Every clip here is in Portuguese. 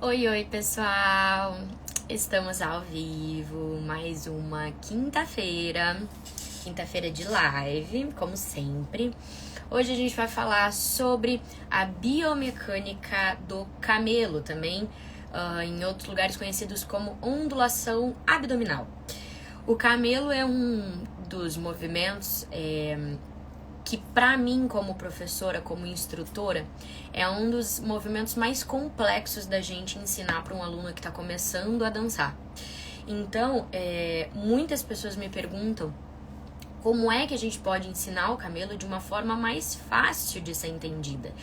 Oi, oi, pessoal! Estamos ao vivo, mais uma quinta-feira de live, como sempre. Hoje a gente vai falar sobre a biomecânica do camelo, também em outros lugares conhecidos como ondulação abdominal. O camelo é um dos movimentos que para mim, como professora, como instrutora, é um dos movimentos mais complexos da gente ensinar para um aluno que está começando a dançar. Então, muitas pessoas me perguntam como é que a gente pode ensinar o camelo de uma forma mais fácil de ser entendida.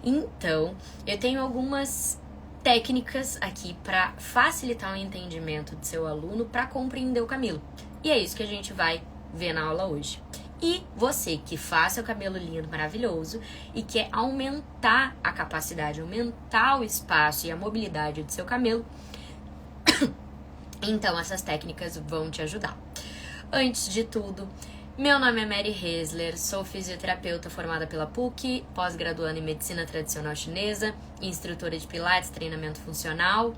Então, eu tenho algumas técnicas aqui para facilitar o entendimento do seu aluno para compreender o camelo. E é isso que a gente vai ver na aula hoje. E você que faz seu cabelo lindo, maravilhoso e quer aumentar a capacidade, aumentar o espaço e a mobilidade do seu cabelo, então essas técnicas vão te ajudar. Antes de tudo, meu nome é Mary Hesler, sou fisioterapeuta formada pela PUC, pós-graduanda em medicina tradicional chinesa, instrutora de pilates, treinamento funcional,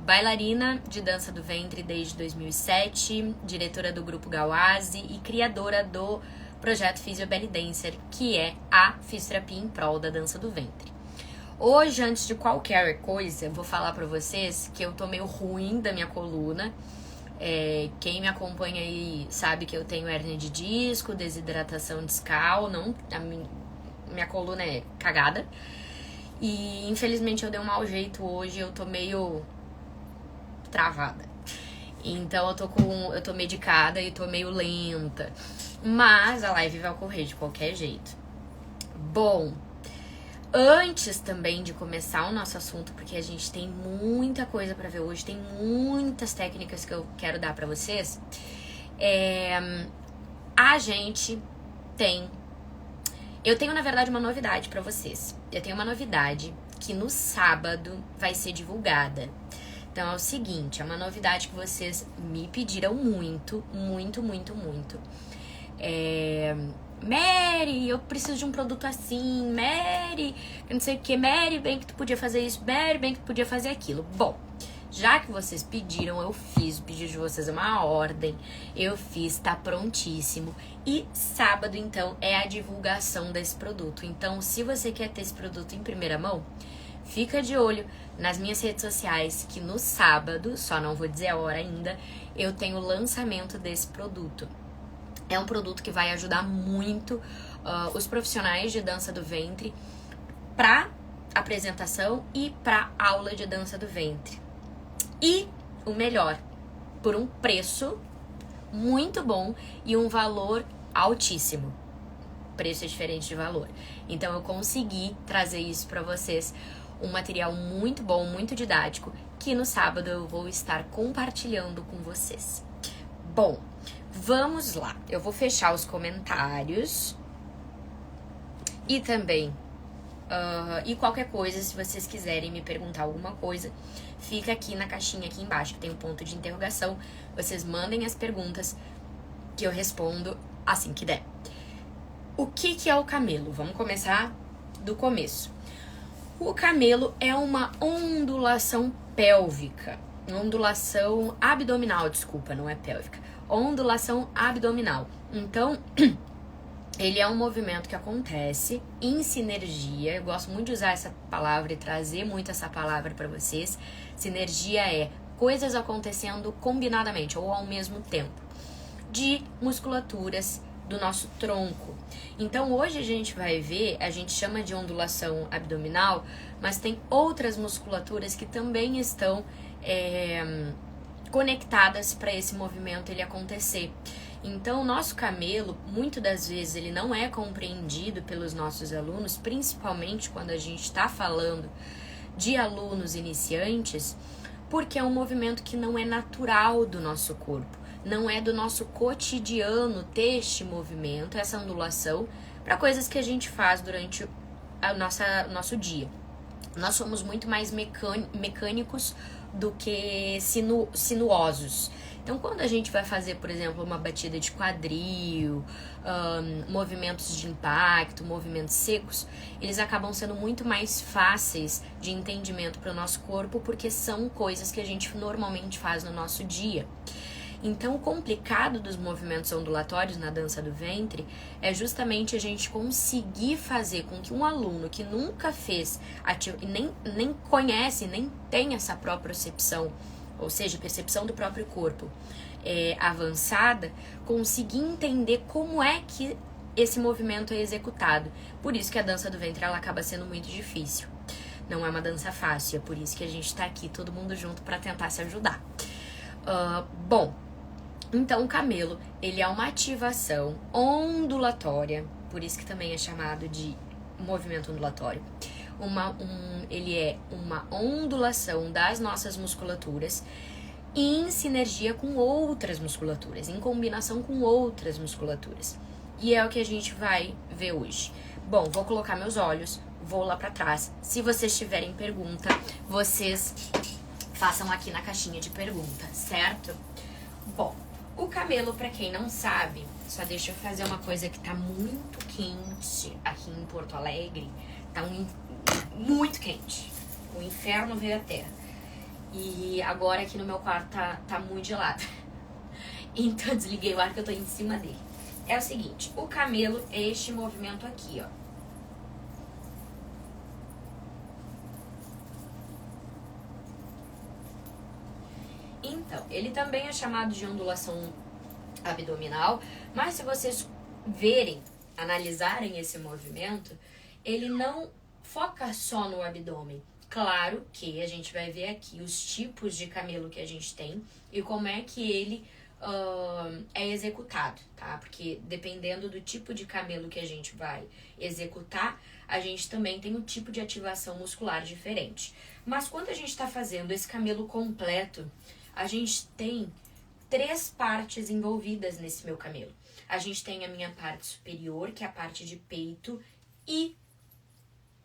bailarina de dança do ventre desde 2007, diretora do grupo Gauase e criadora do projeto Physio Belly Dancer, que é a fisioterapia em prol da dança do ventre. Hoje, antes de qualquer coisa, vou falar pra vocês que eu tô meio ruim da minha coluna. Quem me acompanha aí sabe que eu tenho hérnia de disco, desidratação discal, minha coluna é cagada. E infelizmente eu dei um mau jeito hoje, eu tô meio travada. Então eu tô medicada e tô meio lenta. Mas a live vai ocorrer de qualquer jeito. Bom, antes também de começar o nosso assunto, porque a gente tem muita coisa pra ver hoje, tem muitas técnicas que eu quero dar pra vocês. Eu tenho, na verdade, uma novidade pra vocês. Eu tenho uma novidade que no sábado vai ser divulgada. Então, é o seguinte, é uma novidade que vocês me pediram muito, muito, muito, muito. Mary, eu preciso de um produto assim. Mary, eu não sei o que. Mary, bem que tu podia fazer isso. Mary, bem que tu podia fazer aquilo. Bom, já que vocês pediram, eu fiz. O pedido de vocês é uma ordem. Eu fiz, tá prontíssimo. E sábado, então, é a divulgação desse produto. Então, se você quer ter esse produto em primeira mão, fica de olho nas minhas redes sociais, que no sábado, só não vou dizer a hora ainda, eu tenho o lançamento desse produto. É um produto que vai ajudar muito os profissionais de dança do ventre para apresentação e para aula de dança do ventre. E o melhor, por um preço muito bom e um valor altíssimo. Preço é diferente de valor. Então eu consegui trazer isso para vocês, um material muito bom, muito didático, que no sábado eu vou estar compartilhando com vocês. Bom, vamos lá. Eu vou fechar os comentários e também e qualquer coisa, se vocês quiserem me perguntar alguma coisa, fica aqui na caixinha aqui embaixo, que tem um ponto de interrogação. Vocês mandem as perguntas que eu respondo assim que der. O que é o camelo? Vamos começar do começo. O camelo é uma ondulação pélvica. Ondulação abdominal, desculpa, não é pélvica. Ondulação abdominal. Então, ele é um movimento que acontece em sinergia. Eu gosto muito de usar essa palavra e trazer muito essa palavra para vocês. Sinergia é coisas acontecendo combinadamente ou ao mesmo tempo, de musculaturas do nosso tronco. Então hoje a gente vai ver, a gente chama de ondulação abdominal, mas tem outras musculaturas que também estão conectadas para esse movimento ele acontecer. Então o nosso camelo, muitas das vezes, ele não é compreendido pelos nossos alunos, principalmente quando a gente está falando de alunos iniciantes, porque é um movimento que não é natural do nosso corpo. Não é do nosso cotidiano ter este movimento, essa ondulação, para coisas que a gente faz durante o nosso dia. Nós somos muito mais mecânicos do que sinuosos. Então, quando a gente vai fazer, por exemplo, uma batida de quadril, movimentos de impacto, movimentos secos, eles acabam sendo muito mais fáceis de entendimento para o nosso corpo, porque são coisas que a gente normalmente faz no nosso dia. Então, o complicado dos movimentos ondulatórios na dança do ventre é justamente a gente conseguir fazer com que um aluno que nunca fez, nem conhece, nem tem essa propriocepção, ou seja, percepção do próprio corpo avançada, conseguir entender como é que esse movimento é executado. Por isso que a dança do ventre ela acaba sendo muito difícil. Não é uma dança fácil, é por isso que a gente tá aqui todo mundo junto para tentar se ajudar. Bom, então o camelo, ele é uma ativação ondulatória, por isso que também é chamado de movimento ondulatório. Ele é uma ondulação das nossas musculaturas em sinergia com outras musculaturas, em combinação com outras musculaturas. E é o que a gente vai ver hoje. Bom, vou colocar meus olhos, vou lá pra trás. Se vocês tiverem pergunta, vocês façam aqui na caixinha de pergunta, certo? Bom, o camelo, pra quem não sabe, só deixa eu fazer uma coisa que tá muito quente aqui em Porto Alegre. Tá muito quente. O inferno veio à terra. E agora aqui no meu quarto tá muito gelado. Então eu desliguei o ar que eu tô em cima dele. É o seguinte, o camelo é este movimento aqui, ó. Então, ele também é chamado de ondulação abdominal, mas se vocês verem, analisarem esse movimento, ele não foca só no abdômen. Claro que a gente vai ver aqui os tipos de camelo que a gente tem e como é que ele é executado, tá? Porque dependendo do tipo de camelo que a gente vai executar, a gente também tem um tipo de ativação muscular diferente. Mas quando a gente está fazendo esse camelo completo, a gente tem 3 partes envolvidas nesse meu camelo. A gente tem a minha parte superior, que é a parte de peito e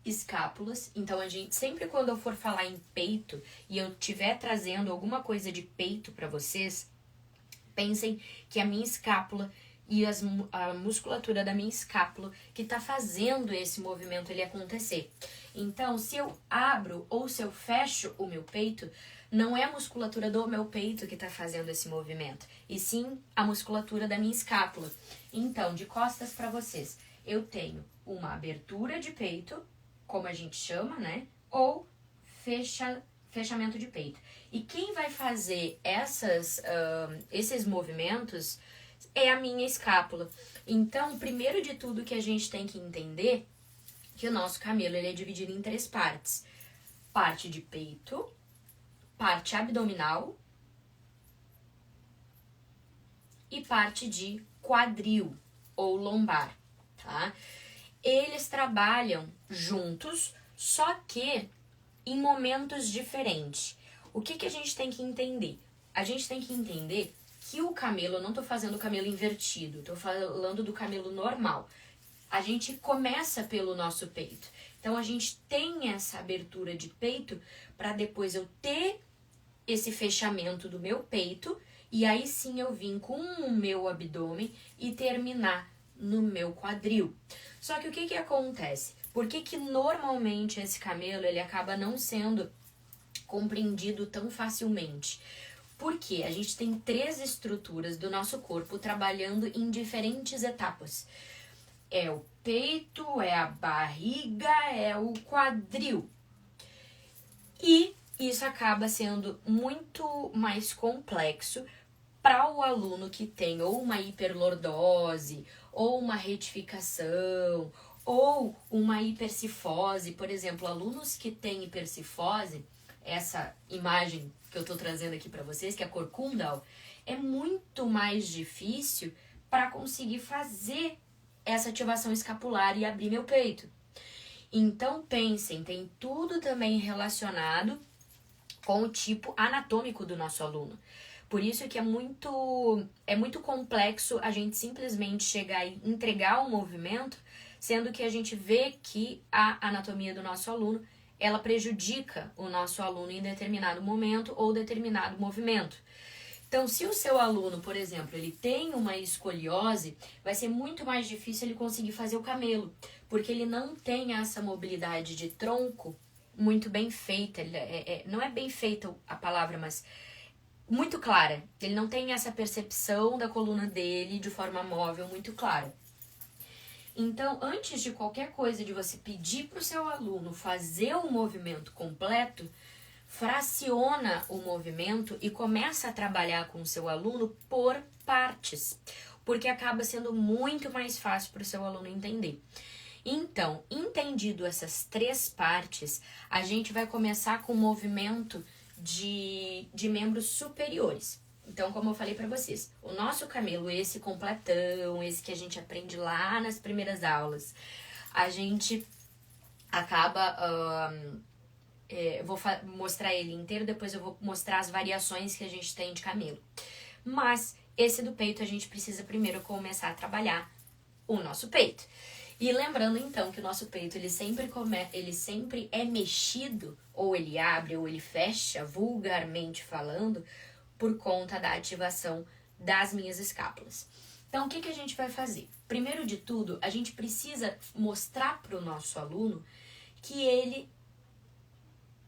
escápulas. Então, a gente sempre quando eu for falar em peito e eu estiver trazendo alguma coisa de peito para vocês, pensem que a minha escápula e a musculatura da minha escápula que tá fazendo esse movimento ele acontecer. Então, se eu abro ou se eu fecho o meu peito, não é a musculatura do meu peito que tá fazendo esse movimento, e sim a musculatura da minha escápula. Então, de costas para vocês, eu tenho uma abertura de peito, como a gente chama, né? Ou fechamento de peito. E quem vai fazer esses movimentos é a minha escápula. Então, primeiro de tudo que a gente tem que entender que o nosso camelo ele é dividido em 3 partes. Parte de peito, parte abdominal e parte de quadril ou lombar, tá? Eles trabalham juntos, só que em momentos diferentes. O que a gente tem que entender? A gente tem que entender que o camelo, eu não tô fazendo o camelo invertido, tô falando do camelo normal. A gente começa pelo nosso peito. Então, a gente tem essa abertura de peito para depois eu ter esse fechamento do meu peito e aí sim eu vim com o meu abdômen e terminar no meu quadril. Só que o que acontece? Por que normalmente esse camelo ele acaba não sendo compreendido tão facilmente? Porque a gente tem 3 estruturas do nosso corpo trabalhando em diferentes etapas. É o peito, é a barriga, é o quadril. E isso acaba sendo muito mais complexo para o aluno que tem ou uma hiperlordose, ou uma retificação, ou uma hipercifose. Por exemplo, alunos que têm hipercifose, essa imagem que eu tô trazendo aqui para vocês, que é a cor Kundal, é muito mais difícil para conseguir fazer essa ativação escapular e abrir meu peito. Então, pensem, tem tudo também relacionado com o tipo anatômico do nosso aluno. Por isso que é muito complexo a gente simplesmente chegar e entregar um movimento, sendo que a gente vê que a anatomia do nosso aluno, ela prejudica o nosso aluno em determinado momento ou determinado movimento. Então, se o seu aluno, por exemplo, ele tem uma escoliose, vai ser muito mais difícil ele conseguir fazer o camelo, porque ele não tem essa mobilidade de tronco muito bem feita. Não é bem feita a palavra, mas muito clara. Ele não tem essa percepção da coluna dele de forma móvel muito clara. Então, antes de qualquer coisa, de você pedir para o seu aluno fazer o movimento completo, fraciona o movimento e começa a trabalhar com o seu aluno por partes, porque acaba sendo muito mais fácil para o seu aluno entender. Então, entendido essas 3 partes, a gente vai começar com o movimento de membros superiores. Então, como eu falei para vocês, o nosso camelo, esse completão, esse que a gente aprende lá nas primeiras aulas, a gente acaba... eu vou mostrar ele inteiro, depois eu vou mostrar as variações que a gente tem de camelo. Mas esse do peito a gente precisa primeiro começar a trabalhar o nosso peito. E lembrando então que o nosso peito ele sempre é mexido, ou ele abre ou ele fecha, vulgarmente falando, por conta da ativação das minhas escápulas. Então, o que a gente vai fazer? Primeiro de tudo, a gente precisa mostrar para o nosso aluno que ele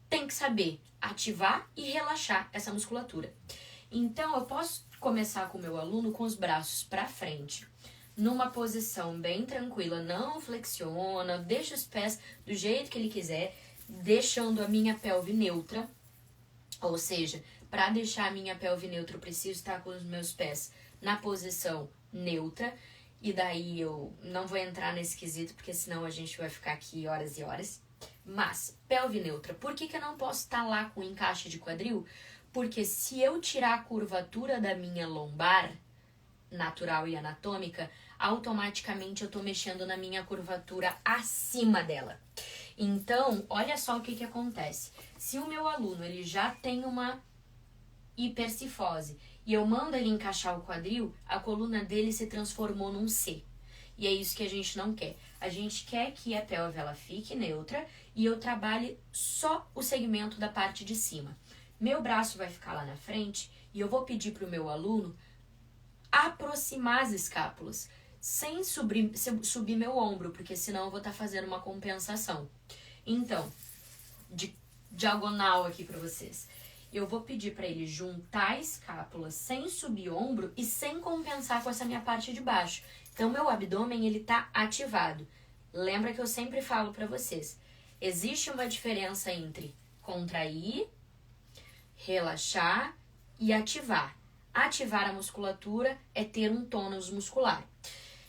tem que saber ativar e relaxar essa musculatura. Então, eu posso começar com o meu aluno com os braços para frente, numa posição bem tranquila, não flexiona, deixa os pés do jeito que ele quiser, deixando a minha pelve neutra, ou seja, para deixar a minha pelve neutra, eu preciso estar com os meus pés na posição neutra, e daí eu não vou entrar nesse quesito, porque senão a gente vai ficar aqui horas e horas. Mas, pelve neutra, por que eu não posso estar lá com encaixe de quadril? Porque se eu tirar a curvatura da minha lombar, natural e anatômica, automaticamente eu estou mexendo na minha curvatura acima dela. Então, olha só o que acontece. Se o meu aluno ele já tem uma hipercifose e eu mando ele encaixar o quadril, a coluna dele se transformou num C. E é isso que a gente não quer. A gente quer que a pelve ela fique neutra e eu trabalhe só o segmento da parte de cima. Meu braço vai ficar lá na frente e eu vou pedir para o meu aluno aproximar as escápulas, sem subir meu ombro, porque senão eu vou estar fazendo uma compensação. Então, de diagonal aqui para vocês, eu vou pedir para ele juntar a escápula sem subir ombro e sem compensar com essa minha parte de baixo. Então, meu abdômen, ele tá ativado. Lembra que eu sempre falo para vocês, existe uma diferença entre contrair, relaxar e ativar. Ativar a musculatura é ter um tônus muscular.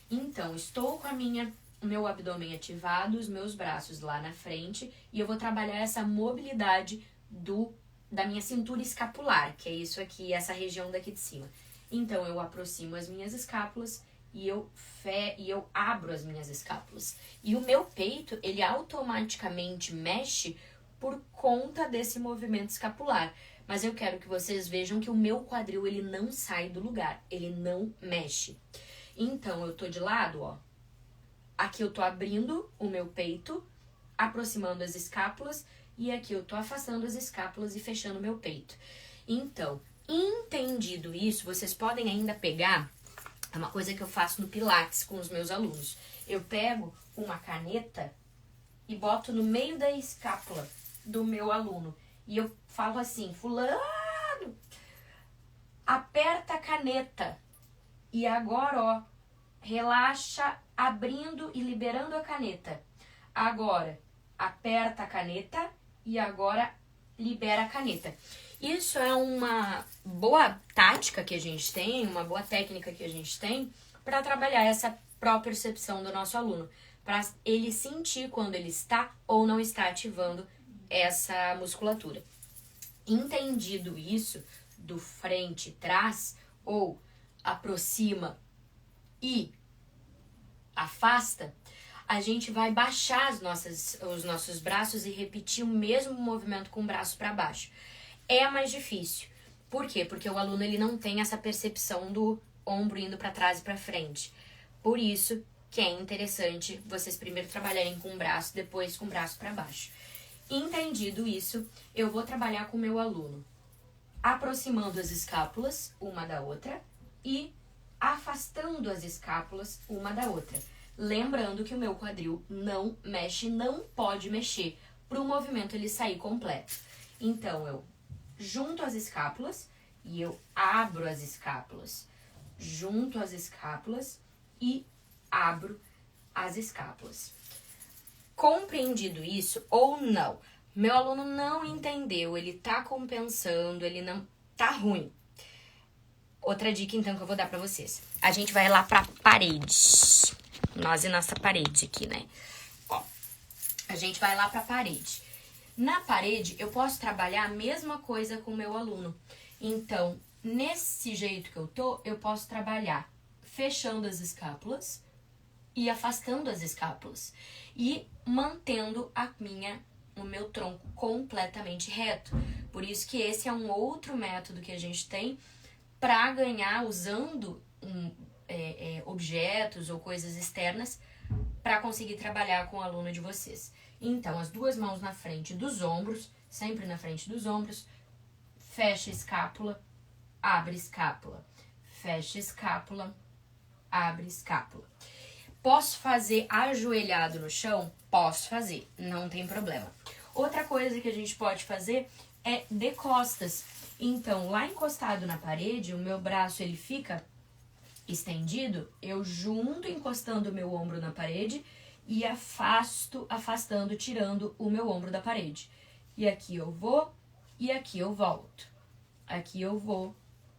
Então, estou com o meu abdômen ativado, os meus braços lá na frente, e eu vou trabalhar essa mobilidade da minha cintura escapular, que é isso aqui, essa região daqui de cima. Então, eu aproximo as minhas escápulas e eu abro as minhas escápulas. E o meu peito, ele automaticamente mexe por conta desse movimento escapular. Mas eu quero que vocês vejam que o meu quadril, ele não sai do lugar, ele não mexe. Então, eu tô de lado, ó. Aqui eu tô abrindo o meu peito, aproximando as escápulas, e aqui eu tô afastando as escápulas e fechando o meu peito. Então, entendido isso, vocês podem ainda pegar, é uma coisa que eu faço no Pilates com os meus alunos. Eu pego uma caneta e boto no meio da escápula do meu aluno. E eu falo assim, fulano, aperta a caneta. E agora, ó, relaxa, abrindo e liberando a caneta. Agora, aperta a caneta e agora libera a caneta. Isso é uma boa tática que a gente tem, uma boa técnica que a gente tem para trabalhar essa propriocepção do nosso aluno, para ele sentir quando ele está ou não está ativando essa musculatura. Entendido isso, do frente e trás, ou aproxima e afasta, a gente vai baixar os nossos braços e repetir o mesmo movimento com o braço para baixo. É mais difícil. Por quê? Porque o aluno ele não tem essa percepção do ombro indo para trás e para frente. Por isso que é interessante vocês primeiro trabalharem com o braço, depois com o braço para baixo. Entendido isso, eu vou trabalhar com o meu aluno aproximando as escápulas uma da outra e afastando as escápulas uma da outra. Lembrando que o meu quadril não mexe, não pode mexer, para o movimento ele sair completo. Então, eu junto as escápulas e eu abro as escápulas. Junto as escápulas e abro as escápulas. Compreendido isso ou não? Meu aluno não entendeu, ele tá compensando, ele não tá ruim. Outra dica então que eu vou dar pra vocês. A gente vai lá pra parede. Nós e nossa parede aqui, né? Ó, a gente vai lá pra parede. Na parede, eu posso trabalhar a mesma coisa com o meu aluno. Então, nesse jeito que eu tô, eu posso trabalhar fechando as escápulas e afastando as escápulas. E mantendo o meu tronco completamente reto. Por isso que esse é um outro método que a gente tem para ganhar usando objetos ou coisas externas para conseguir trabalhar com o aluno de vocês. Então, as duas mãos na frente dos ombros, sempre na frente dos ombros, fecha a escápula, abre escápula, fecha escápula, abre escápula. Posso fazer ajoelhado no chão? Posso fazer, não tem problema. Outra coisa que a gente pode fazer é de costas. Então, lá encostado na parede, o meu braço ele fica estendido, eu junto encostando o meu ombro na parede e afastando, tirando o meu ombro da parede. E aqui eu vou e aqui eu volto. Aqui eu vou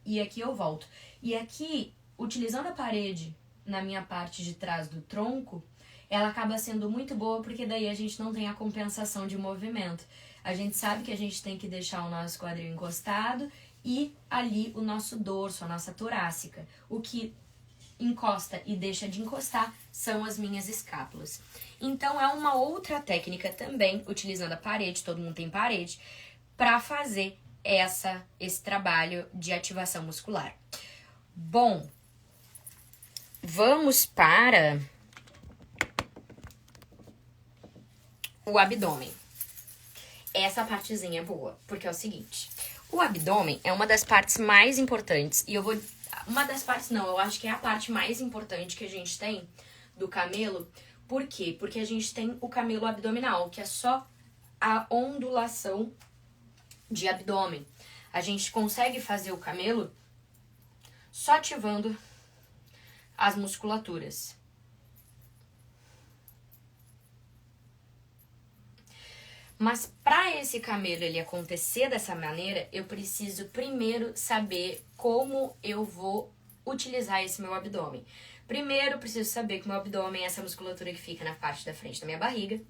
e aqui eu volto. E aqui, utilizando a parede na minha parte de trás do tronco, ela acaba sendo muito boa porque daí a gente não tem a compensação de movimento. A gente sabe que a gente tem que deixar o nosso quadril encostado e ali o nosso dorso, a nossa torácica. O que encosta e deixa de encostar são as minhas escápulas. Então, é uma outra técnica também, utilizando a parede, todo mundo tem parede, para fazer esse trabalho de ativação muscular. Bom, vamos para o abdômen. Essa partezinha é boa, porque é o seguinte, o abdômen é uma das partes mais importantes, e eu vou... Uma das partes não, eu acho que é a parte mais importante que a gente tem do camelo. Por quê? Porque a gente tem o camelo abdominal, que é só a ondulação de abdômen. A gente consegue fazer o camelo só ativando as musculaturas. Mas para esse camelo ele acontecer dessa maneira, eu preciso primeiro saber como eu vou utilizar esse meu abdômen. Primeiro, eu preciso saber que o meu abdômen é essa musculatura que fica na parte da frente da minha barriga.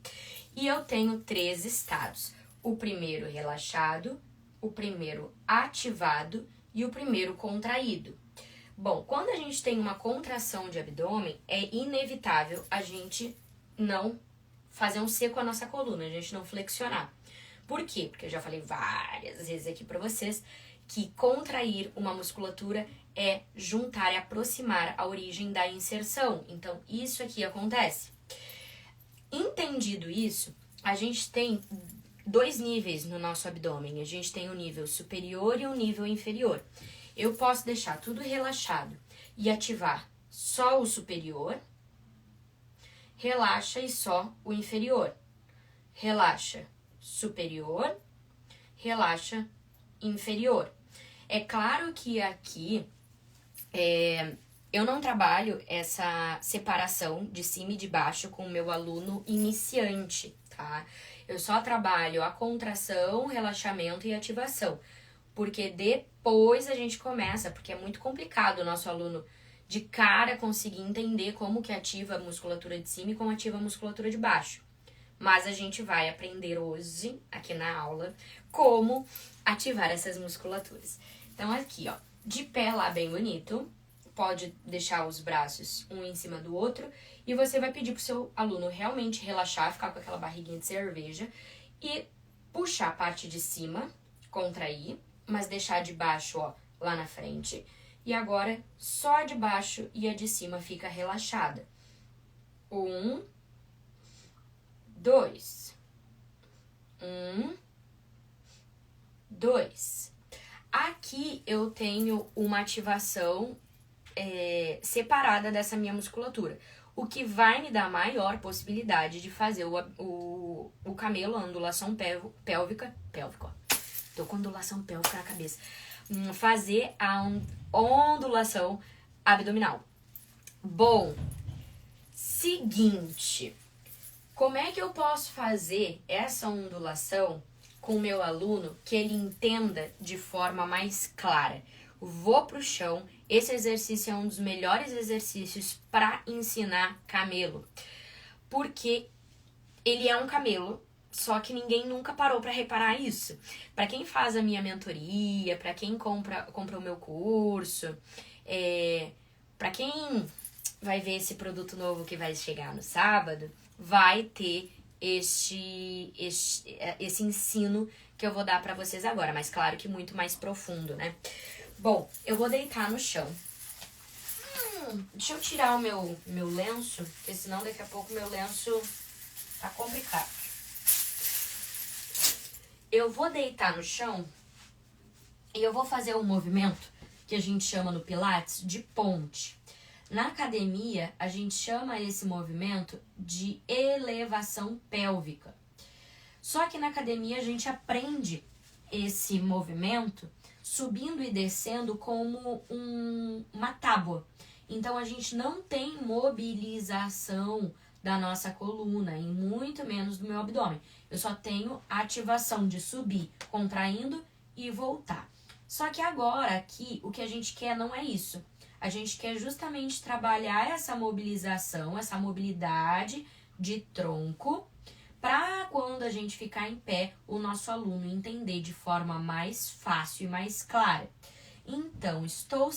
E eu tenho 3 estados. O primeiro relaxado, o primeiro ativado e o primeiro contraído. Bom, quando a gente tem uma contração de abdômen, é inevitável a gente não fazer um C com a nossa coluna, a gente não flexionar. Por quê? Porque eu já falei várias vezes aqui pra vocês que contrair uma musculatura é juntar, é aproximar a origem da inserção. Então, isso aqui acontece. Entendido isso, a gente tem 2 níveis no nosso abdômen. A gente tem o nível superior e o nível inferior. Eu posso deixar tudo relaxado e ativar só o superior. Relaxa e só o inferior. Relaxa superior, relaxa inferior. É claro que aqui eu não trabalho essa separação de cima e de baixo com o meu aluno iniciante, tá? Eu só trabalho a contração, relaxamento e ativação. Porque depois a gente começa, porque é muito complicado o nosso aluno de cara conseguir entender como que ativa a musculatura de cima e como ativa a musculatura de baixo. Mas a gente vai aprender hoje, aqui na aula, como ativar essas musculaturas. Então aqui, ó, de pé lá bem bonito, pode deixar os braços um em cima do outro e você vai pedir pro seu aluno realmente relaxar, ficar com aquela barriguinha de cerveja e puxar a parte de cima, contrair, mas deixar de baixo, ó, lá na frente. E agora, só a de baixo e a de cima fica relaxada. 1, 2. 1, 2. aqui eu tenho uma ativação separada dessa minha musculatura, o que vai me dar maior possibilidade de fazer o camelo, a ondulação pélvica, ó. Tô com ondulação pélvica na cabeça. Fazer a ondulação abdominal. Bom, seguinte, como é que eu posso fazer essa ondulação com o meu aluno que ele entenda de forma mais clara? Vou pro chão. Esse exercício é um dos melhores exercícios para ensinar camelo, porque ele é um camelo, só que ninguém nunca parou para reparar isso. Para quem faz a minha mentoria, para quem compra o meu curso, para quem vai ver esse produto novo que vai chegar no sábado, vai ter esse ensino que eu vou dar para vocês agora, mas claro que muito mais profundo, né? Bom, eu vou deitar no chão. Deixa eu tirar o meu lenço, porque senão daqui a pouco meu lenço tá complicado. Eu vou deitar no chão e eu vou fazer um movimento que a gente chama no Pilates de ponte. Na academia, a gente chama esse movimento de elevação pélvica. Só que na academia a gente aprende esse movimento subindo e descendo como uma tábua. Então a gente não tem mobilização da nossa coluna e muito menos do meu abdômen. Eu só tenho ativação de subir, contraindo e voltar. Só que agora aqui o que a gente quer não é isso. A gente quer justamente trabalhar essa mobilização, essa mobilidade de tronco, para quando a gente ficar em pé, o nosso aluno entender de forma mais fácil e mais clara. Então, estou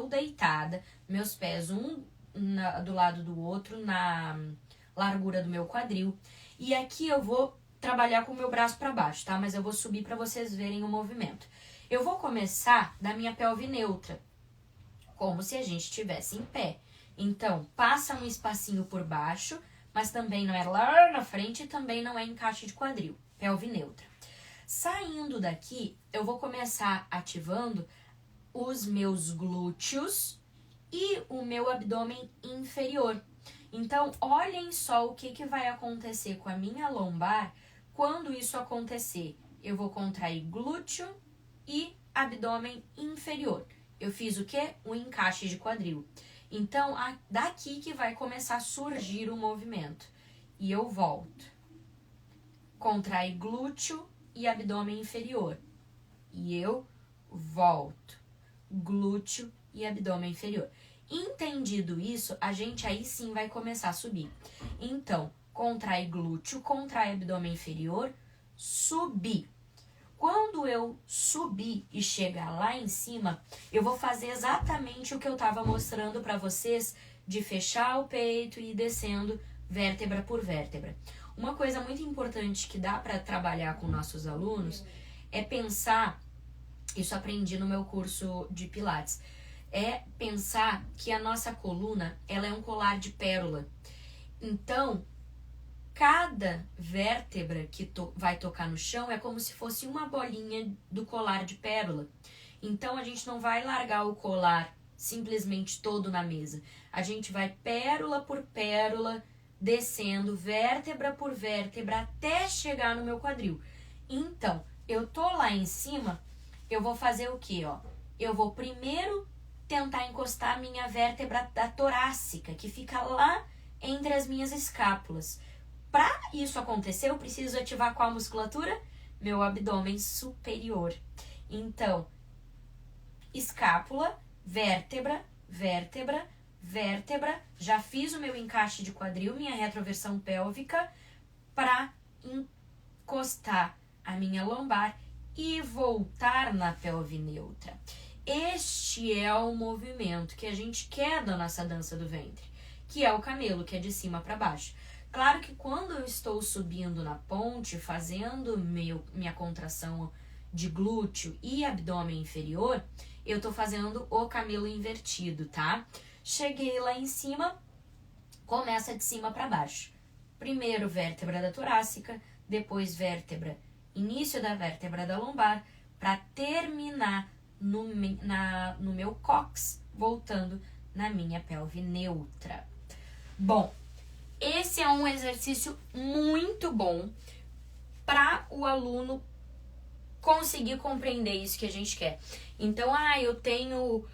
deitada, meus pés do lado do outro, na largura do meu quadril. E aqui eu vou trabalhar com o meu braço para baixo, tá? Mas eu vou subir para vocês verem o movimento. Eu vou começar da minha pelve neutra, como se a gente estivesse em pé. Então, passa um espacinho por baixo, mas também não é lá na frente e também não é encaixe de quadril, pelve neutra. Saindo daqui, eu vou começar ativando os meus glúteos e o meu abdômen inferior. Então, olhem só o que vai acontecer com a minha lombar quando isso acontecer. Eu vou contrair glúteo e abdômen inferior. Eu fiz o quê? Um encaixe de quadril. Então, daqui que vai começar a surgir o movimento. E eu volto. Contrai glúteo e abdômen inferior. E eu volto. Glúteo e abdômen inferior. Entendido isso, a gente aí sim vai começar a subir. Então, contrai glúteo, contrai abdômen inferior, subir. Quando eu subir e chegar lá em cima, eu vou fazer exatamente o que eu estava mostrando para vocês de fechar o peito e ir descendo vértebra por vértebra. Uma coisa muito importante que dá para trabalhar com nossos alunos é pensar, isso aprendi no meu curso de Pilates, é pensar que a nossa coluna ela é um colar de pérola. Então, cada vértebra que vai tocar no chão é como se fosse uma bolinha do colar de pérola. Então, a gente não vai largar o colar simplesmente todo na mesa. A gente vai pérola por pérola, descendo vértebra por vértebra até chegar no meu quadril. Então, eu tô lá em cima, eu vou fazer o quê? Eu vou primeiro tentar encostar a minha vértebra da torácica, que fica lá entre as minhas escápulas. Para isso acontecer, eu preciso ativar qual musculatura? Meu abdômen superior. Então, escápula, vértebra, vértebra, vértebra. Já fiz o meu encaixe de quadril, minha retroversão pélvica, para encostar a minha lombar e voltar na pelve neutra. Este é o movimento que a gente quer da nossa dança do ventre, que é o camelo, que é de cima para baixo. Claro que quando eu estou subindo na ponte, fazendo minha contração de glúteo e abdômen inferior, eu tô fazendo o camelo invertido, tá? Cheguei lá em cima, começa de cima para baixo. Primeiro vértebra da torácica, depois início da vértebra da lombar, para terminar no meu cóccix, voltando na minha pelve neutra. Bom, esse é um exercício muito bom para o aluno conseguir compreender isso que a gente quer. Então, eu tenho...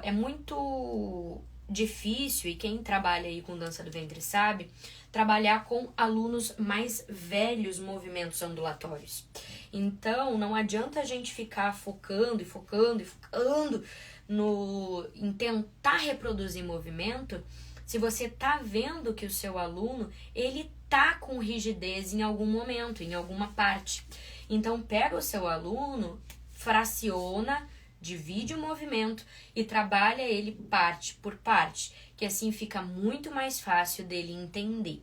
é muito difícil, e quem trabalha aí com dança do ventre sabe, trabalhar com alunos mais velhos movimentos ondulatórios. Então, não adianta a gente ficar focando em tentar reproduzir movimento se você tá vendo que o seu aluno, ele tá com rigidez em algum momento, em alguma parte. Então, pega o seu aluno, fraciona, divide o movimento e trabalha ele parte por parte, que assim fica muito mais fácil dele entender.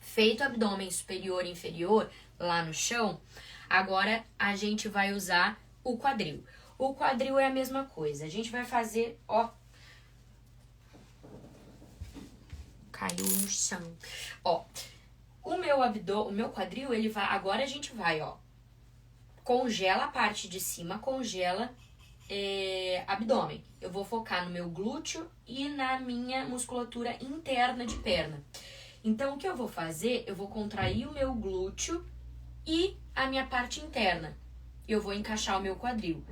Feito o abdômen superior e inferior lá no chão, agora a gente vai usar o quadril. O quadril é a mesma coisa. A gente vai fazer, caiu no chão. O meu quadril, ele vai, agora a gente vai, congela a parte de cima, congela abdômen. Eu vou focar no meu glúteo e na minha musculatura interna de perna. Então, o que eu vou fazer? Eu vou contrair o meu glúteo e a minha parte interna. Eu vou encaixar o meu quadril.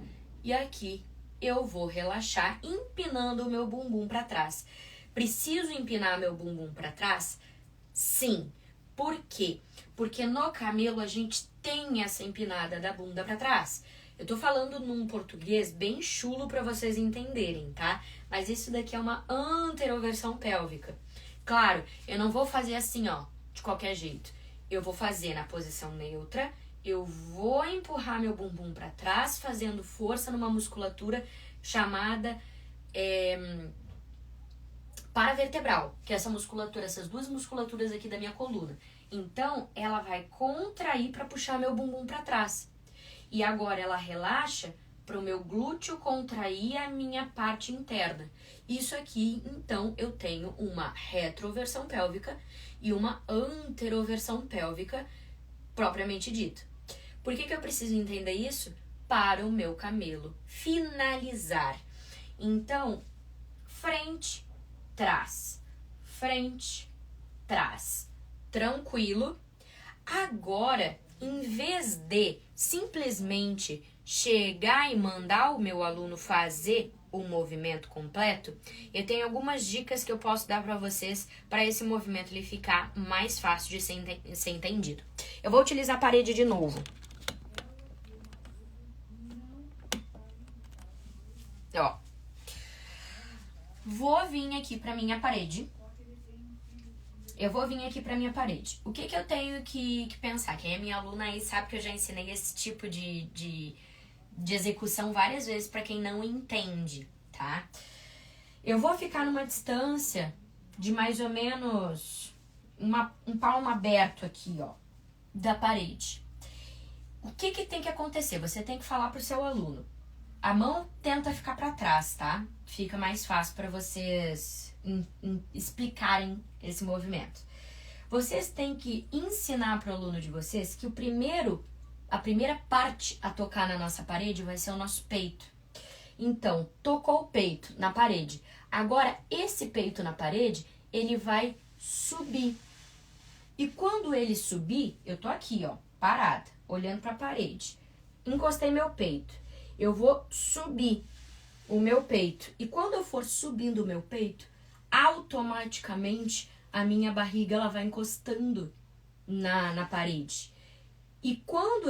E aqui eu vou relaxar, empinando o meu bumbum para trás. Preciso empinar meu bumbum para trás? Sim. Por quê? Porque no camelo a gente tem essa empinada da bunda para trás. Eu tô falando num português bem chulo para vocês entenderem, tá? Mas isso daqui é uma anteroversão pélvica. Claro, eu não vou fazer assim, de qualquer jeito. Eu vou fazer na posição neutra, eu vou empurrar meu bumbum para trás, fazendo força numa musculatura chamada paravertebral, que é essa musculatura, essas duas musculaturas aqui da minha coluna. Então, ela vai contrair para puxar meu bumbum para trás. E agora ela relaxa para o meu glúteo contrair a minha parte interna. Isso aqui, então, eu tenho uma retroversão pélvica e uma anteroversão pélvica propriamente dita. Por que eu preciso entender isso? Para o meu camelo finalizar. Então, frente, trás, frente, trás. Tranquilo. Agora, em vez de simplesmente chegar e mandar o meu aluno fazer o movimento completo, eu tenho algumas dicas que eu posso dar para vocês para esse movimento ele ficar mais fácil de ser entendido. Eu vou utilizar a parede de novo. Vou vir aqui para minha parede. O que eu tenho que pensar? Quem é minha aluna aí sabe que eu já ensinei esse tipo de execução várias vezes para quem não entende, tá? Eu vou ficar numa distância de mais ou menos um palmo aberto aqui, da parede. O que tem que acontecer? Você tem que falar pro seu aluno. A mão tenta ficar para trás, tá? Fica mais fácil para vocês explicarem esse movimento. Vocês têm que ensinar para o aluno de vocês que a primeira parte a tocar na nossa parede vai ser o nosso peito. Então, tocou o peito na parede. Agora, esse peito na parede, ele vai subir. E quando ele subir, eu tô aqui, parada, olhando para a parede. Encostei meu peito. Eu vou subir o meu peito. E quando eu for subindo o meu peito, automaticamente a minha barriga ela vai encostando na parede. E quando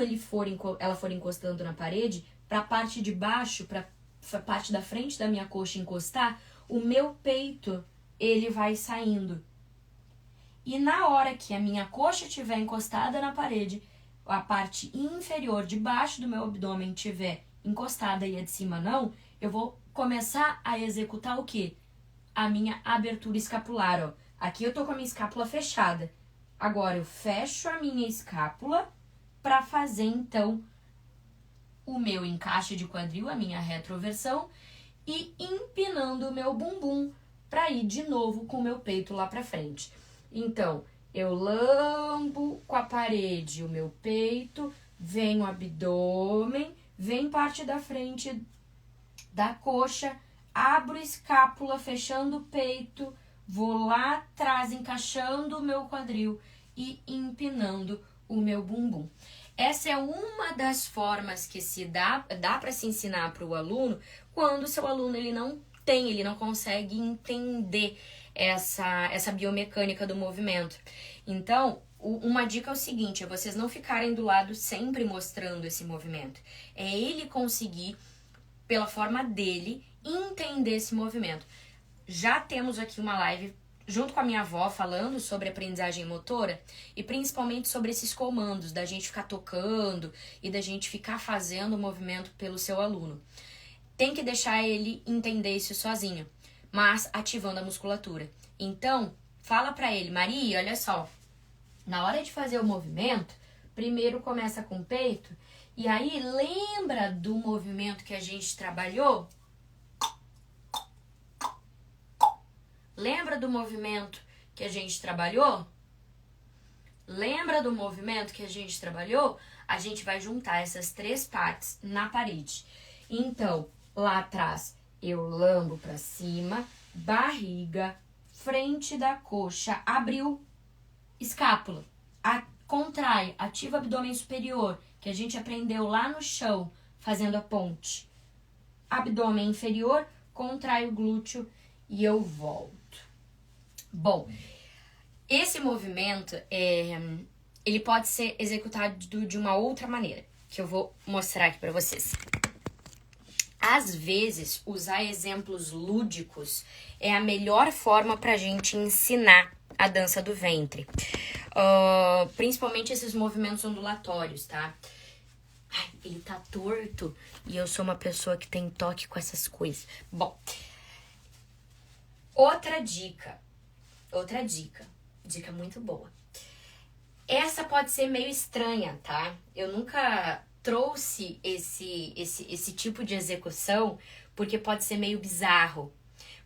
ela for encostando na parede, para a parte de baixo, para a parte da frente da minha coxa encostar, o meu peito ele vai saindo. E na hora que a minha coxa estiver encostada na parede, a parte inferior de baixo do meu abdômen estiver encostada e a de cima não, eu vou começar a executar o quê? A minha abertura escapular, Aqui eu tô com a minha escápula fechada. Agora eu fecho a minha escápula para fazer, então, o meu encaixe de quadril, a minha retroversão, e empinando o meu bumbum para ir de novo com o meu peito lá para frente. Então, eu lambo com a parede o meu peito, vem o abdômen, vem parte da frente da coxa, abro a escápula, fechando o peito, vou lá atrás, encaixando o meu quadril e empinando o meu bumbum. Essa é uma das formas que se dá para se ensinar para o aluno quando o seu aluno ele não consegue entender essa biomecânica do movimento. Então, uma dica é o seguinte, é vocês não ficarem do lado sempre mostrando esse movimento. É ele conseguir, pela forma dele, entender esse movimento. Já temos aqui uma live junto com a minha avó falando sobre aprendizagem motora e principalmente sobre esses comandos, da gente ficar tocando e da gente ficar fazendo o movimento pelo seu aluno. Tem que deixar ele entender isso sozinho, mas ativando a musculatura. Então, fala pra ele, Maria, olha só, na hora de fazer o movimento, primeiro começa com o peito e aí lembra do movimento que a gente trabalhou? Lembra do movimento que a gente trabalhou? Lembra do movimento que a gente trabalhou? A gente vai juntar essas 3 partes na parede. Então, lá atrás, eu lambo para cima, barriga, frente da coxa, abriu, escápula. Contrai, ativa o abdômen superior, que a gente aprendeu lá no chão, fazendo a ponte. Abdômen inferior, contrai o glúteo e eu volto. Bom, esse movimento, ele pode ser executado de uma outra maneira, que eu vou mostrar aqui para vocês. Às vezes, usar exemplos lúdicos é a melhor forma pra gente ensinar a dança do ventre. Principalmente esses movimentos ondulatórios, tá? Ai, ele tá torto e eu sou uma pessoa que tem toque com essas coisas. Bom, outra dica muito boa. Essa pode ser meio estranha, tá? Eu nunca trouxe esse tipo de execução porque pode ser meio bizarro.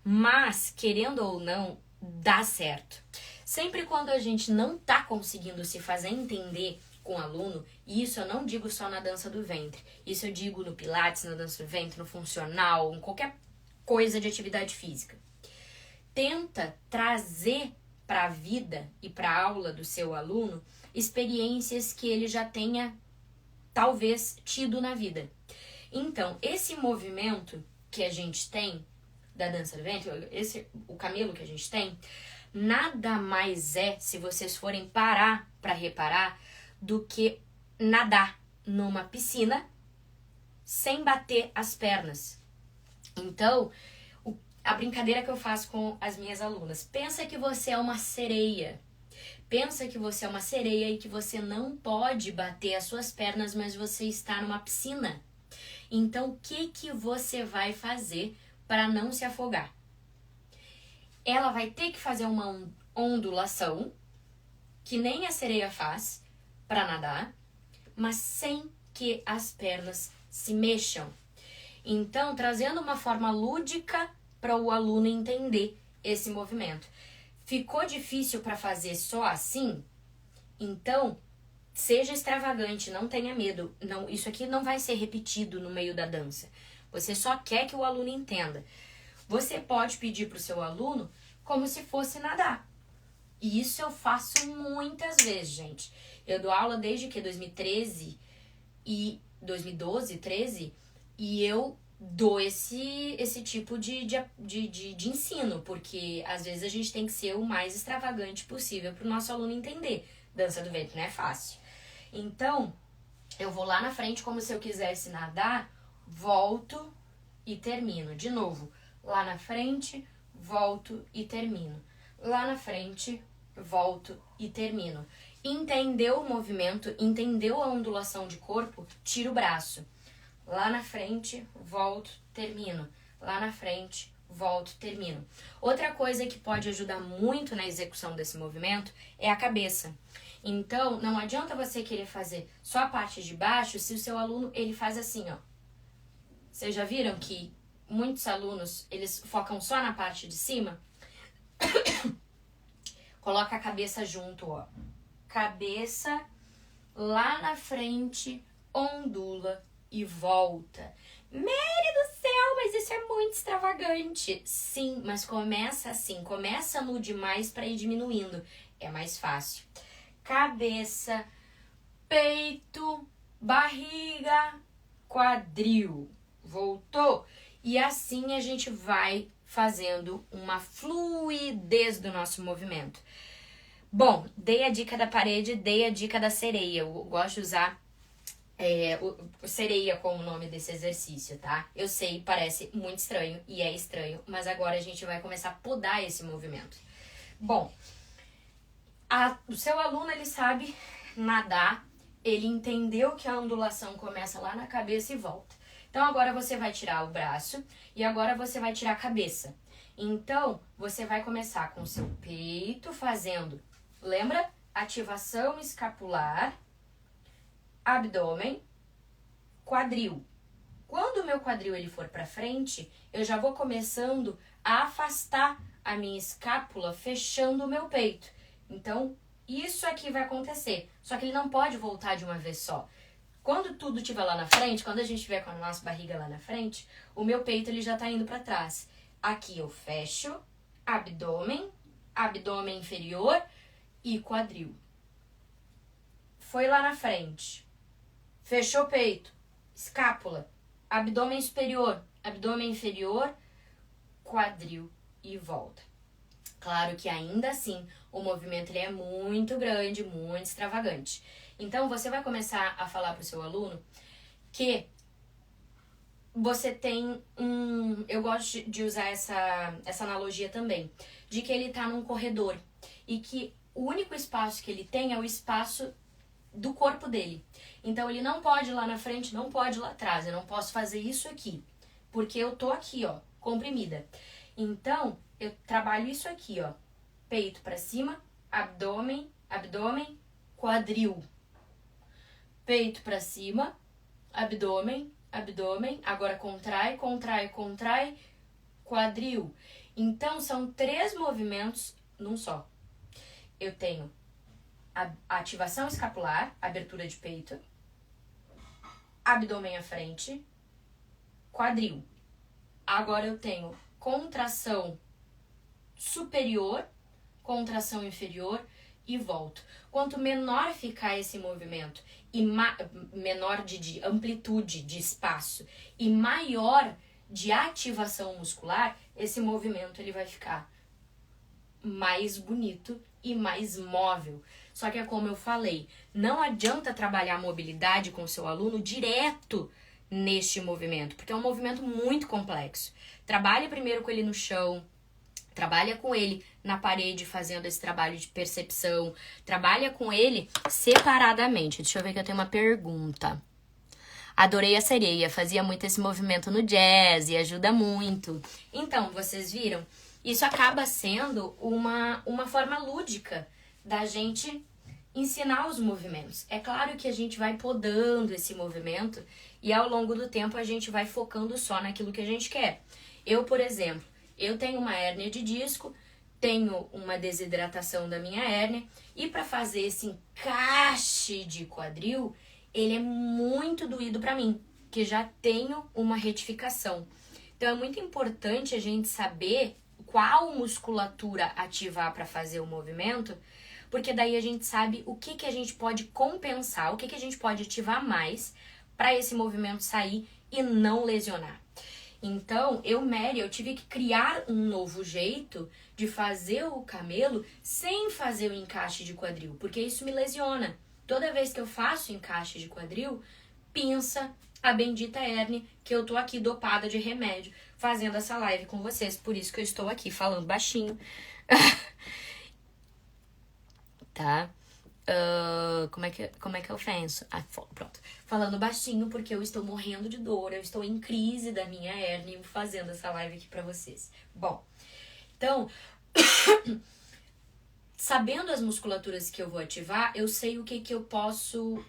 Mas, querendo ou não, dá certo. Sempre quando a gente não tá conseguindo se fazer entender com o aluno, e isso eu não digo só na dança do ventre, isso eu digo no pilates, na dança do ventre, no funcional, em qualquer coisa de atividade física. Tenta trazer para a vida e para a aula do seu aluno experiências que ele já tenha talvez tido na vida. Então, esse movimento que a gente tem da dança do ventre, o camelo que a gente tem, nada mais é, se vocês forem parar para reparar, do que nadar numa piscina sem bater as pernas. Então, a brincadeira que eu faço com as minhas alunas, pensa que você é uma sereia. Pensa que você é uma sereia e que você não pode bater as suas pernas, mas você está numa piscina. Então, o que você vai fazer para não se afogar? Ela vai ter que fazer uma ondulação, que nem a sereia faz, para nadar, mas sem que as pernas se mexam. Então, trazendo uma forma lúdica para o aluno entender esse movimento. Ficou difícil para fazer só assim? Então, seja extravagante, não tenha medo. Não, isso aqui não vai ser repetido no meio da dança. Você só quer que o aluno entenda. Você pode pedir para o seu aluno como se fosse nadar. E isso eu faço muitas vezes, gente. Eu dou aula desde que 2013 e 2012, 13, e eu dou esse tipo de ensino, porque às vezes a gente tem que ser o mais extravagante possível para o nosso aluno entender. Dança do ventre não é fácil. Então, eu vou lá na frente como se eu quisesse nadar, volto e termino. De novo, lá na frente, volto e termino. Lá na frente, volto e termino. Entendeu o movimento, entendeu a ondulação de corpo, tira o braço. Lá na frente, volto, termino. Lá na frente, volto, termino. Outra coisa que pode ajudar muito na execução desse movimento é a cabeça. Então, não adianta você querer fazer só a parte de baixo se o seu aluno, ele faz assim, ó. Vocês já viram que muitos alunos, eles focam só na parte de cima? Coloca a cabeça junto, ó. Cabeça, lá na frente, ondula e volta. Mary do céu, mas mas isso é muito extravagante. Sim, mas começa assim, começa no demais para ir diminuindo. É mais fácil. Cabeça, peito, barriga, quadril. Voltou? E assim a gente vai fazendo uma fluidez do nosso movimento. Bom, dei a dica da parede, dei a dica da sereia. Eu gosto de usar o sereia como nome desse exercício, tá? Eu sei, parece muito estranho e é estranho, mas agora a gente vai começar a podar esse movimento. Bom, o seu aluno, ele sabe nadar, ele entendeu que a ondulação começa lá na cabeça e volta. Então agora você vai tirar o braço e agora você vai tirar a cabeça. Então você vai começar com o seu peito fazendo, lembra? Ativação escapular, abdômen, quadril. Quando o meu quadril ele for para frente, eu já vou começando a afastar a minha escápula, fechando o meu peito. Então, isso aqui vai acontecer. Só que ele não pode voltar de uma vez só. Quando tudo estiver lá na frente, quando a gente estiver com a nossa barriga lá na frente, o meu peito ele já tá indo para trás. Aqui eu fecho, abdômen, abdômen inferior e quadril. Foi lá na frente. Fechou o peito, escápula, abdômen superior, abdômen inferior, quadril e volta. Claro que ainda assim o movimento ele é muito grande, muito extravagante. Então você vai começar a falar para o seu aluno que você tem eu gosto de usar essa analogia também, de que ele está num corredor e que o único espaço que ele tem é o espaço do corpo dele. Então ele não pode ir lá na frente, não pode ir lá atrás. Eu não posso fazer isso aqui, porque eu tô aqui, ó, comprimida. Então eu trabalho isso aqui, ó, peito para cima, abdômen, abdômen, quadril. Peito para cima, abdômen, abdômen. Agora contrai, contrai, contrai, quadril. Então são 3 movimentos num só. Eu tenho a ativação escapular, abertura de peito, abdômen à frente, quadril. Agora eu tenho contração superior, contração inferior e volto. Quanto menor ficar esse movimento e menor de amplitude de espaço e maior de ativação muscular, esse movimento ele vai ficar mais bonito e mais móvel. Só que é como eu falei, não adianta trabalhar a mobilidade com o seu aluno direto neste movimento, porque é um movimento muito complexo. Trabalha primeiro com ele no chão, trabalha com ele na parede fazendo esse trabalho de percepção, trabalha com ele separadamente. Deixa eu ver que eu tenho uma pergunta. Adorei a sereia, fazia muito esse movimento no jazz e ajuda muito. Então, vocês viram? Isso acaba sendo uma forma lúdica da gente ensinar os movimentos. É claro que a gente vai podando esse movimento e ao longo do tempo a gente vai focando só naquilo que a gente quer. Eu, por exemplo, eu tenho uma hérnia de disco, tenho uma desidratação da minha hérnia e para fazer esse encaixe de quadril, ele é muito doído para mim, que já tenho uma retificação. Então é muito importante a gente saber qual musculatura ativar para fazer o movimento, porque daí a gente sabe o que a gente pode compensar, o que a gente pode ativar mais para esse movimento sair e não lesionar. Então, eu tive que criar um novo jeito de fazer o camelo sem fazer o encaixe de quadril, porque isso me lesiona. Toda vez que eu faço encaixe de quadril, pinça a bendita hérnia que eu tô aqui dopada de remédio fazendo essa live com vocês. Por isso que eu estou aqui falando baixinho. Tá? Como é que eu penso? Pronto. Falando baixinho porque eu estou morrendo de dor, eu estou em crise da minha hérnia fazendo essa live aqui pra vocês. Bom, então, sabendo as musculaturas que eu vou ativar, eu sei o que eu posso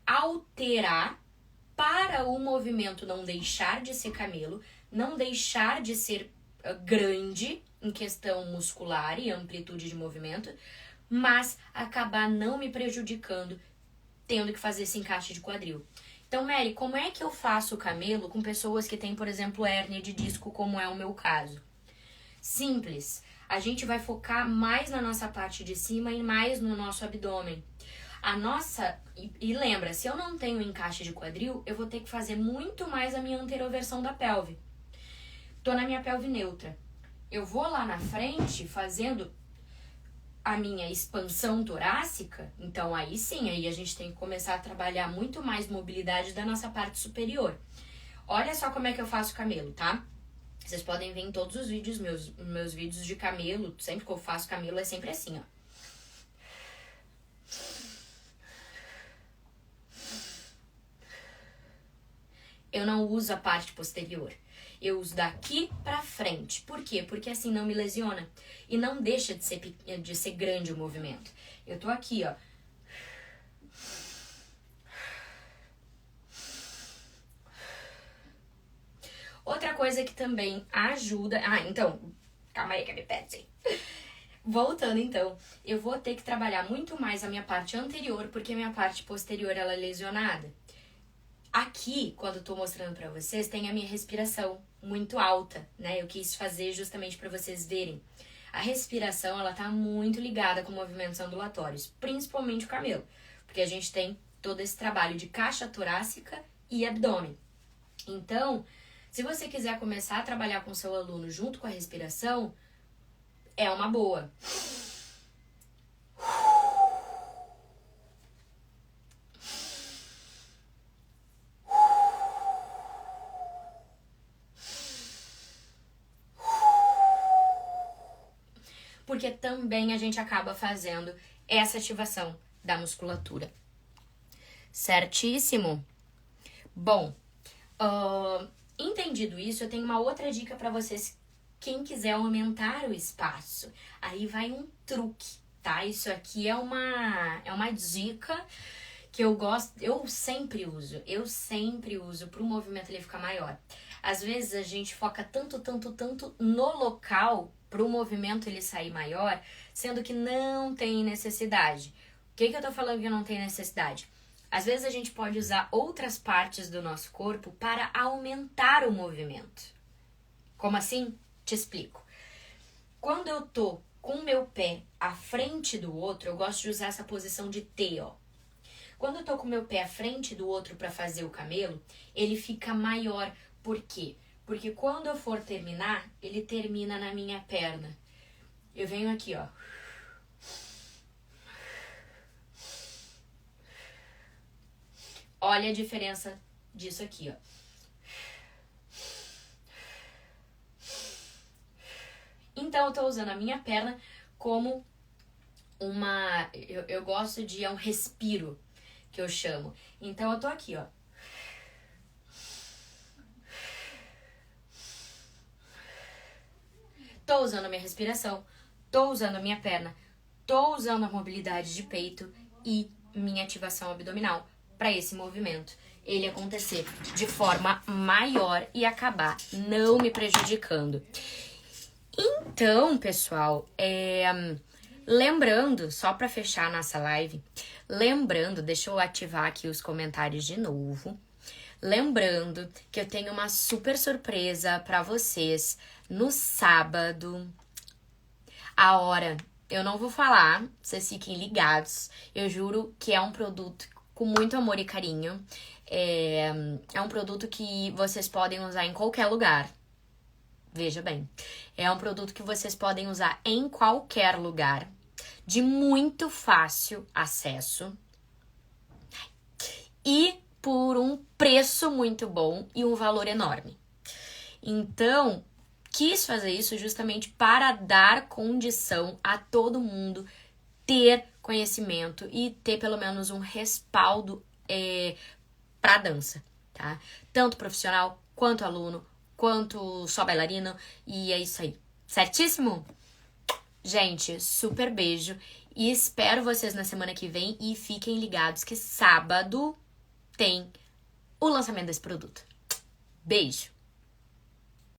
alterar para o movimento não deixar de ser camelo, não deixar de ser grande em questão muscular e amplitude de movimento, mas acabar não me prejudicando tendo que fazer esse encaixe de quadril. Então, Mary, como é que eu faço o camelo com pessoas que têm, por exemplo, hérnia de disco, como é o meu caso? Simples. A gente vai focar mais na nossa parte de cima e mais no nosso abdômen. E lembra, se eu não tenho encaixe de quadril, eu vou ter que fazer muito mais a minha anteroversão da pelve. Tô na minha pelve neutra. Eu vou lá na frente fazendo a minha expansão torácica, então aí sim, aí a gente tem que começar a trabalhar muito mais mobilidade da nossa parte superior. Olha só como é que eu faço camelo, tá? Vocês podem ver em todos os vídeos meus vídeos de camelo, sempre que eu faço camelo é sempre assim, ó. Eu não uso a parte posterior. Eu uso daqui pra frente. Por quê? Porque assim não me lesiona. E não deixa de ser grande o movimento. Eu tô aqui, ó. Outra coisa que também ajuda... então, calma aí que me pede. Voltando então, eu vou ter que trabalhar muito mais a minha parte anterior, porque a minha parte posterior ela é lesionada. Aqui, quando eu tô mostrando pra vocês, tem a minha respiração muito alta, né? Eu quis fazer justamente pra vocês verem. A respiração, ela tá muito ligada com movimentos ondulatórios, principalmente o camelo, porque a gente tem todo esse trabalho de caixa torácica e abdômen. Então, se você quiser começar a trabalhar com seu aluno junto com a respiração, é uma boa. Porque também a gente acaba fazendo essa ativação da musculatura. Certíssimo? Bom, entendido isso, eu tenho uma outra dica para vocês. Quem quiser aumentar o espaço, aí vai um truque, tá? Isso aqui é uma dica que eu gosto, eu sempre uso para o movimento ele ficar maior. Às vezes a gente foca tanto no local para o movimento ele sair maior, sendo que não tem necessidade. O que eu tô falando que não tem necessidade? Às vezes a gente pode usar outras partes do nosso corpo para aumentar o movimento. Como assim? Te explico. Quando eu tô com o meu pé à frente do outro, eu gosto de usar essa posição de T, ó. Quando eu tô com o meu pé à frente do outro para fazer o camelo, ele fica maior. Por quê? Porque quando eu for terminar, ele termina na minha perna. Eu venho aqui, ó. Olha a diferença disso aqui, ó. Então, eu tô usando a minha perna como uma... Eu gosto de... É um respiro, que eu chamo. Então, eu tô aqui, ó. Tô usando a minha respiração, tô usando a minha perna, tô usando a mobilidade de peito e minha ativação abdominal para esse movimento ele acontecer de forma maior e acabar não me prejudicando. Então, pessoal, lembrando, só para fechar a nossa live, lembrando, deixa eu ativar aqui os comentários de novo. Lembrando que eu tenho uma super surpresa para vocês no sábado. A hora eu não vou falar, vocês fiquem ligados. Eu juro que é um produto com muito amor e carinho. É um produto que vocês podem usar em qualquer lugar. Veja bem, é um produto que vocês podem usar em qualquer lugar, de muito fácil acesso e por um preço muito bom e um valor enorme. Então, quis fazer isso justamente para dar condição a todo mundo ter conhecimento e ter pelo menos um respaldo para dança, tá? Tanto profissional, quanto aluno, quanto só bailarina, e é isso aí. Certíssimo? Gente, super beijo e espero vocês na semana que vem e fiquem ligados que sábado tem o lançamento desse produto. Beijo!